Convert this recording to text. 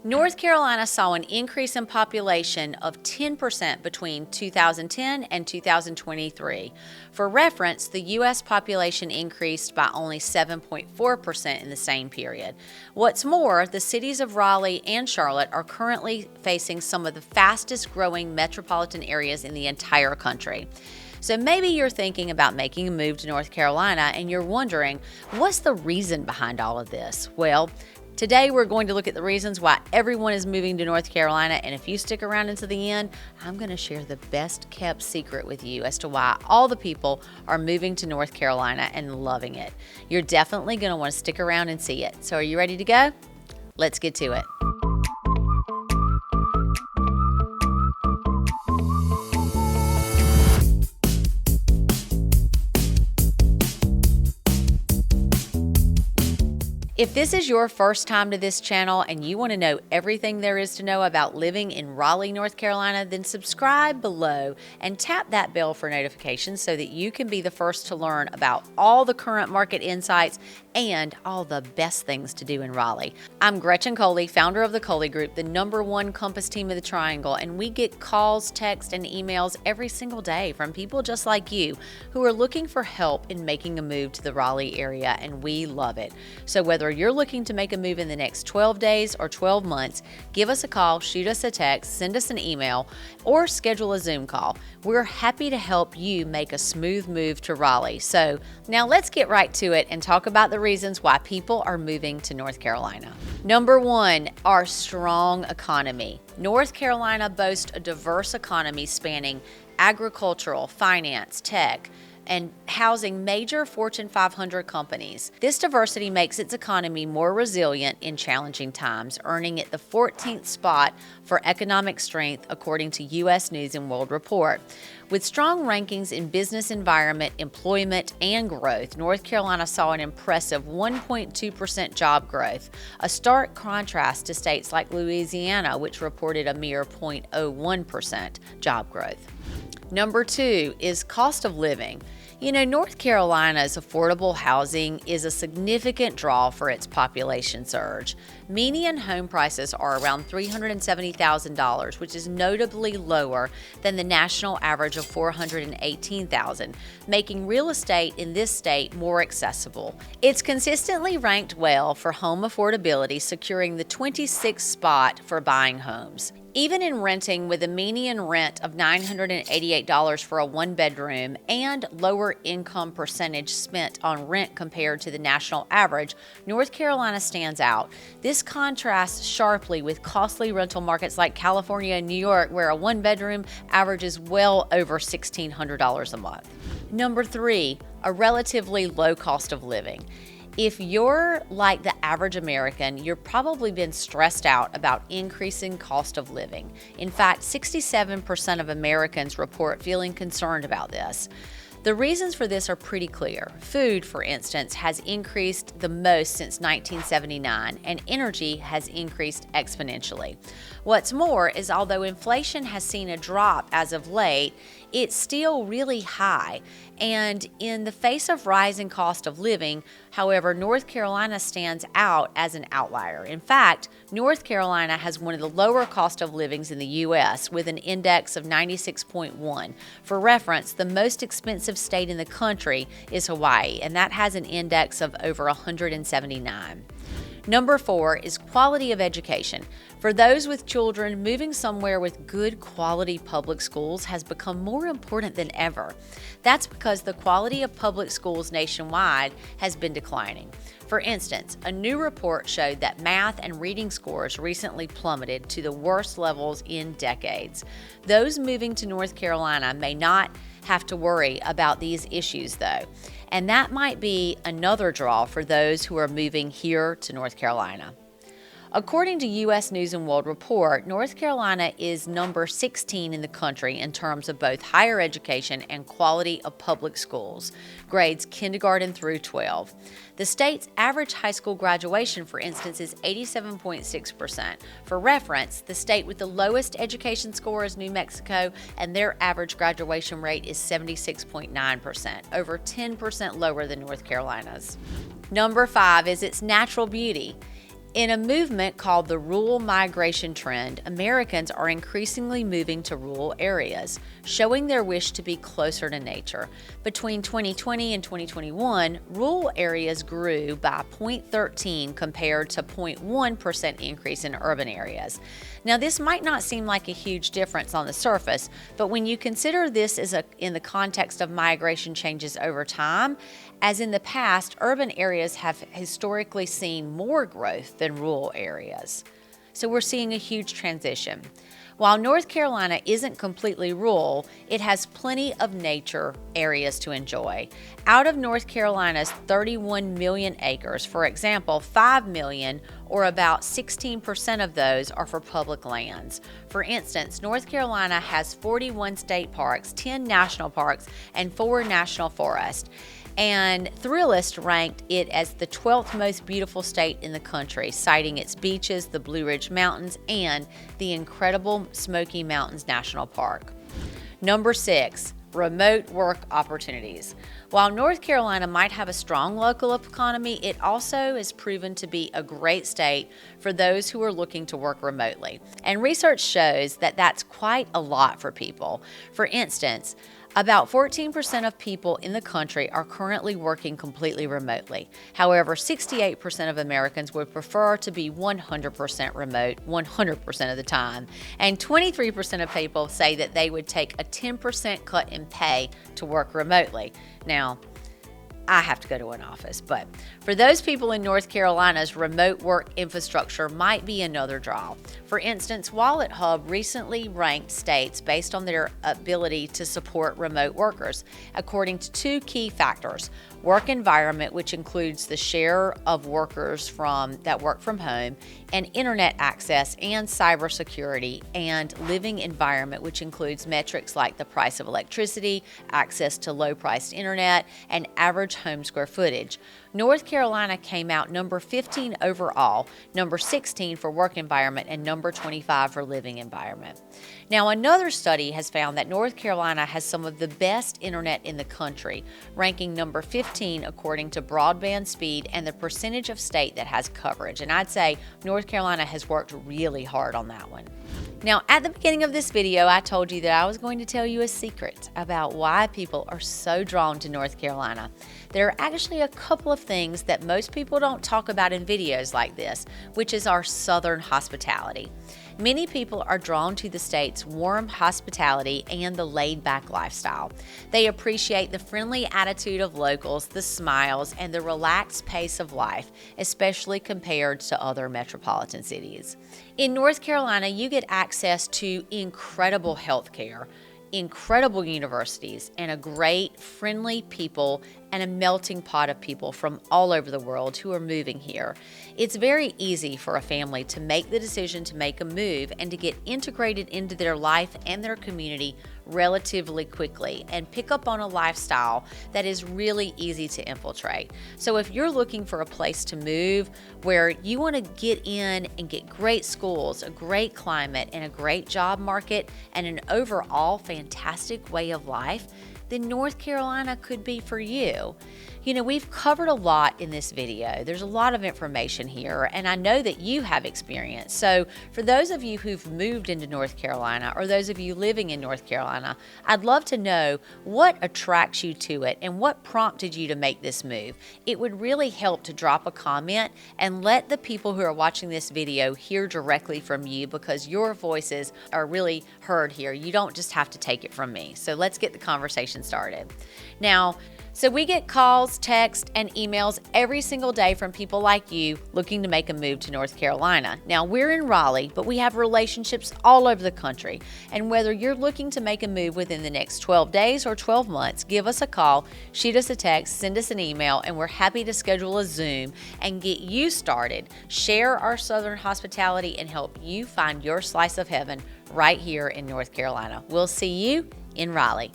North Carolina saw an increase in population of 10% between 2010 and 2023. For reference, the U.S. population increased by only 7.4% in the same period. What's more, the cities of Raleigh and Charlotte are currently facing some of the fastest growing metropolitan areas in the entire country. So maybe you're thinking about making a move to North Carolina and you're wondering, what's the reason behind all of this? Well, today we're going to look at the reasons why everyone is moving to North Carolina, and if you stick around until the end, I'm going to share the best kept secret with you as to why all the people are moving to North Carolina and loving it. You're definitely going to want to stick around and see it. So are you ready to go? Let's get to it. If this is your first time to this channel and you want to know everything there is to know about living in Raleigh, North Carolina, then subscribe below and tap that bell for notifications so that you can be the first to learn about all the current market insights and all the best things to do in Raleigh. I'm Gretchen Coley, founder of the Coley Group, the #1 Compass team of the Triangle, and we get calls, texts, and emails every single day from people just like you who are looking for help in making a move to the Raleigh area, and we love it. So whether you're looking to make a move in the next 12 days or 12 months, give us a call, shoot us a text, send us an email, or schedule a Zoom call. We're happy to help you make a smooth move to Raleigh. So now let's get right to it and talk about the reasons why people are moving to North Carolina. #1, our strong economy. North Carolina boasts a diverse economy spanning agricultural, finance, tech, and housing major Fortune 500 companies. This diversity makes its economy more resilient in challenging times, earning it the 14th spot for economic strength according to U.S. News & World Report. With strong rankings in business environment, employment, and growth, North Carolina saw an impressive 1.2% job growth, a stark contrast to states like Louisiana, which reported a mere 0.01% job growth. #2 is cost of living. North Carolina's affordable housing is a significant draw for its population surge. Median home prices are around $370,000, which is notably lower than the national average of $418,000, making real estate in this state more accessible. It's consistently ranked well for home affordability, securing the 26th spot for buying homes. Even in renting, with a median rent of $988 for a one-bedroom and lower income percentage spent on rent compared to the national average, North Carolina stands out. This contrasts sharply with costly rental markets like California and New York, where a one-bedroom averages well over $1,600 a month. #3, a relatively low cost of living. If you're like the average American, you've probably been stressed out about increasing cost of living. In fact, 67% of Americans report feeling concerned about this. The reasons for this are pretty clear. Food, for instance, has increased the most since 1979, and energy has increased exponentially. What's more is, although inflation has seen a drop as of late, it's still really high. And in the face of rising cost of living, however, North Carolina stands out as an outlier. In fact, North Carolina has one of the lower cost of livings in the U.S. with an index of 96.1. For reference, the most expensive state in the country is Hawaii, and that has an index of over 179. #4 is quality of education. For those with children, moving somewhere with good quality public schools has become more important than ever. That's because the quality of public schools nationwide has been declining. For instance, a new report showed that math and reading scores recently plummeted to the worst levels in decades. Those moving to North Carolina may not have to worry about these issues, though, and that might be another draw for those who are moving here to North Carolina. According to U.S. News & World Report, North Carolina is number 16 in the country in terms of both higher education and quality of public schools, grades kindergarten through 12. The state's average high school graduation, for instance, is 87.6%. For reference, the state with the lowest education score is New Mexico, and their average graduation rate is 76.9%, over 10% lower than North Carolina's. Number 5 is its natural beauty. In a movement called the rural migration trend, Americans are increasingly moving to rural areas, showing their wish to be closer to nature. Between 2020 and 2021, rural areas grew by 0.13 compared to 0.1% increase in urban areas. Now, this might not seem like a huge difference on the surface, but when you consider this in the context of migration changes over time, as in the past, urban areas have historically seen more growth than rural areas. So we're seeing a huge transition. While North Carolina isn't completely rural, it has plenty of nature areas to enjoy. Out of North Carolina's 31 million acres, for example, 5 million, or about 16% of those, are for public lands. For instance, North Carolina has 41 state parks, 10 national parks, and 4 national forests. And Thrillist ranked it as the 12th most beautiful state in the country, citing its beaches, the Blue Ridge Mountains, and the incredible Smoky Mountains National Park. Number 6, remote work opportunities. While North Carolina might have a strong local economy, it also is proven to be a great state for those who are looking to work remotely. And research shows that that's quite a lot for people. For instance, about 14% of people in the country are currently working completely remotely. However, 68% of Americans would prefer to be 100% remote 100% of the time. And 23% of people say that they would take a 10% cut in pay to work remotely. Now, I have to go to an office, but for those people in North Carolina's remote work infrastructure might be another draw. For instance, Wallet Hub recently ranked states based on their ability to support remote workers, according to 2 key factors: work environment, which includes the share of workers that work from home, and internet access and cybersecurity, and living environment, which includes metrics like the price of electricity, access to low-priced internet, and average home square footage. North Carolina came out number 15 overall, number 16 for work environment, and number 25 for living environment. Now, another study has found that North Carolina has some of the best internet in the country, ranking number 15 according to broadband speed and the percentage of state that has coverage. And I'd say North Carolina has worked really hard on that one. Now, at the beginning of this video, I told you that I was going to tell you a secret about why people are so drawn to North Carolina. There are actually a couple of things that most people don't talk about in videos like this, which is our Southern hospitality. Many people are drawn to the state's warm hospitality and the laid-back lifestyle. They appreciate the friendly attitude of locals, the smiles, and the relaxed pace of life, especially compared to other metropolitan cities. In North Carolina, you get access to incredible health care, incredible universities, and a great, friendly people and a melting pot of people from all over the world who are moving here. It's very easy for a family to make the decision to make a move and to get integrated into their life and their community relatively quickly and pick up on a lifestyle that is really easy to infiltrate. So if you're looking for a place to move where you want to get in and get great schools, a great climate, and a great job market, and an overall fantastic way of life, then North Carolina could be for you. You know, we've covered a lot in this video. There's a lot of information here, and I know that you have experience. So for those of you who've moved into North Carolina, or those of you living in North Carolina, I'd love to know what attracts you to it and what prompted you to make this move. It would really help to drop a comment and let the people who are watching this video hear directly from you, because your voices are really heard here. You don't just have to take it from me. So let's get the conversation started. Now, so we get calls, texts, and emails every single day from people like you looking to make a move to North Carolina. Now, we're in Raleigh, but we have relationships all over the country. And whether you're looking to make a move within the next 12 days or 12 months, give us a call, shoot us a text, send us an email, and we're happy to schedule a Zoom and get you started. Share our Southern hospitality and help you find your slice of heaven right here in North Carolina. We'll see you in Raleigh.